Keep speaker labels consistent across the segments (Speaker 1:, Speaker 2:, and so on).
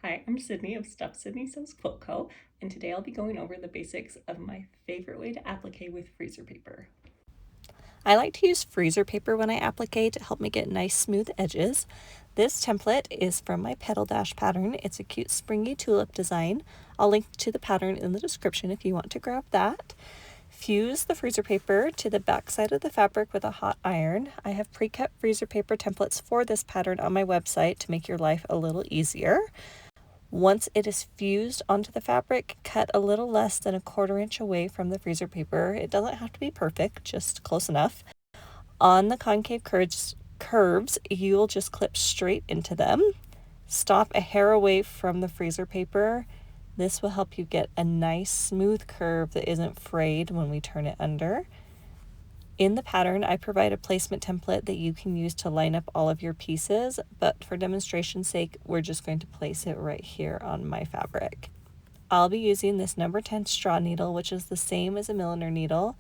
Speaker 1: Hi, I'm Sydney of Stuff Sydney Sews Quilt Co, and today I'll be going over the basics of my favorite way to applique with freezer paper.
Speaker 2: I like to use freezer paper when I applique to help me get nice smooth edges. This template is from my Petal Dash pattern. It's a cute springy tulip design. I'll link to the pattern in the description if you want to grab that. Fuse the freezer paper to the back side of the fabric with a hot iron. I have pre-cut freezer paper templates for this pattern on my website to make your life a little easier. Once it is fused onto the fabric, cut a little less than 1/4 inch away from the freezer paper. It doesn't have to be perfect, just close enough. On the concave curves, you'll just clip straight into them. Stop a hair away from the freezer paper. This will help you get a nice smooth curve that isn't frayed when we turn it under. In the pattern, I provide a placement template that you can use to line up all of your pieces, but for demonstration's sake, we're just going to place it right here on my fabric. I'll be using this number 10 straw needle, which is the same as a milliner needle.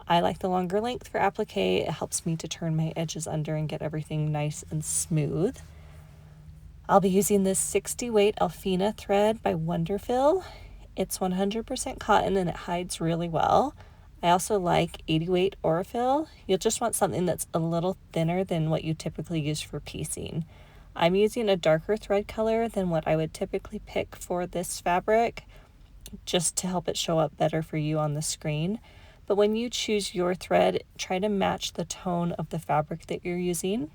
Speaker 2: I like the longer length for applique. It helps me to turn my edges under and get everything nice and smooth. I'll be using this 60 weight Alfina thread by Wonderfill. It's 100% cotton and it hides really well. I also like 80 weight Aurifil. You'll just want something that's a little thinner than what you typically use for piecing. I'm using a darker thread color than what I would typically pick for this fabric, just to help it show up better for you on the screen. But when you choose your thread, try to match the tone of the fabric that you're using.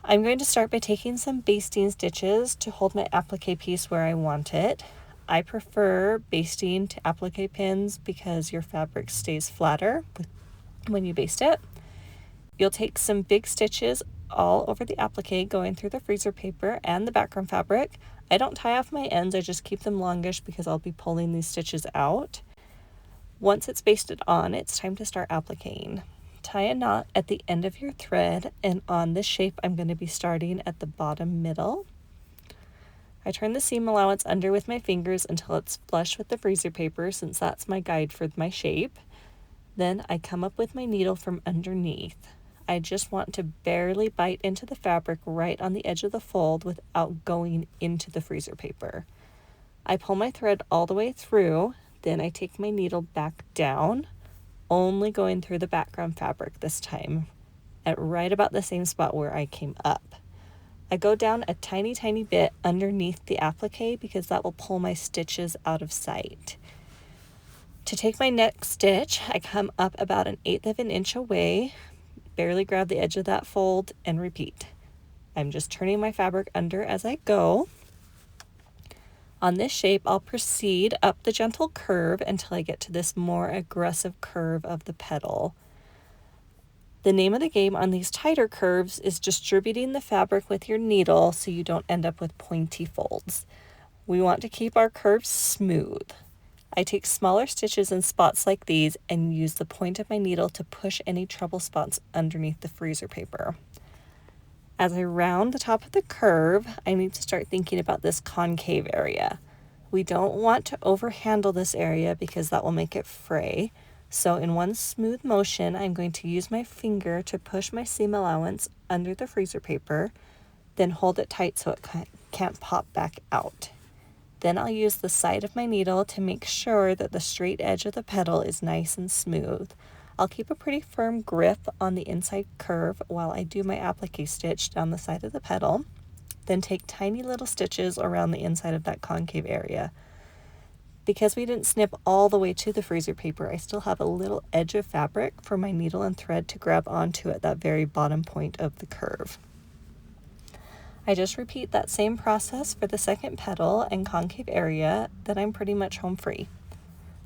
Speaker 2: I'm going to start by taking some basting stitches to hold my applique piece where I want it. I prefer basting to applique pins because your fabric stays flatter when you baste it. You'll take some big stitches all over the applique going through the freezer paper and the background fabric. I don't tie off my ends, I just keep them longish because I'll be pulling these stitches out. Once it's basted on, it's time to start appliquing. Tie a knot at the end of your thread, and on this shape I'm going to be starting at the bottom middle. I turn the seam allowance under with my fingers until it's flush with the freezer paper, since that's my guide for my shape. Then I come up with my needle from underneath. I just want to barely bite into the fabric right on the edge of the fold without going into the freezer paper. I pull my thread all the way through, then I take my needle back down, only going through the background fabric this time, at right about the same spot where I came up. I go down a tiny bit underneath the applique because that will pull my stitches out of sight. To take my next stitch, I come up about 1/8 of an inch away, barely grab the edge of that fold, and repeat. I'm just turning my fabric under as I go. On this shape, I'll proceed up the gentle curve until I get to this more aggressive curve of the petal. The name of the game on these tighter curves is distributing the fabric with your needle so you don't end up with pointy folds. We want to keep our curves smooth. I take smaller stitches in spots like these and use the point of my needle to push any trouble spots underneath the freezer paper. As I round the top of the curve, I need to start thinking about this concave area. We don't want to overhandle this area because that will make it fray. So in one smooth motion, I'm going to use my finger to push my seam allowance under the freezer paper, then hold it tight so it can't pop back out. Then I'll use the side of my needle to make sure that the straight edge of the petal is nice and smooth. I'll keep a pretty firm grip on the inside curve while I do my applique stitch down the side of the petal, then take tiny little stitches around the inside of that concave area. Because we didn't snip all the way to the freezer paper, I still have a little edge of fabric for my needle and thread to grab onto at that very bottom point of the curve. I just repeat that same process for the second petal and concave area, then I'm pretty much home free.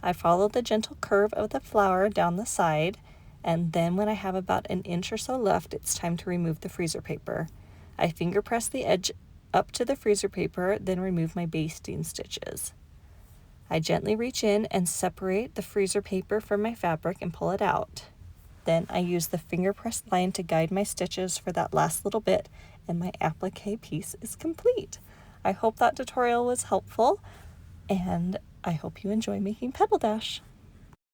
Speaker 2: I follow the gentle curve of the flower down the side, and then when I have about 1 inch or so left, it's time to remove the freezer paper. I finger press the edge up to the freezer paper, then remove my basting stitches. I gently reach in and separate the freezer paper from my fabric and pull it out. Then I use the finger press line to guide my stitches for that last little bit, and my applique piece is complete. I hope that tutorial was helpful, and I hope you enjoy making Petal Dash.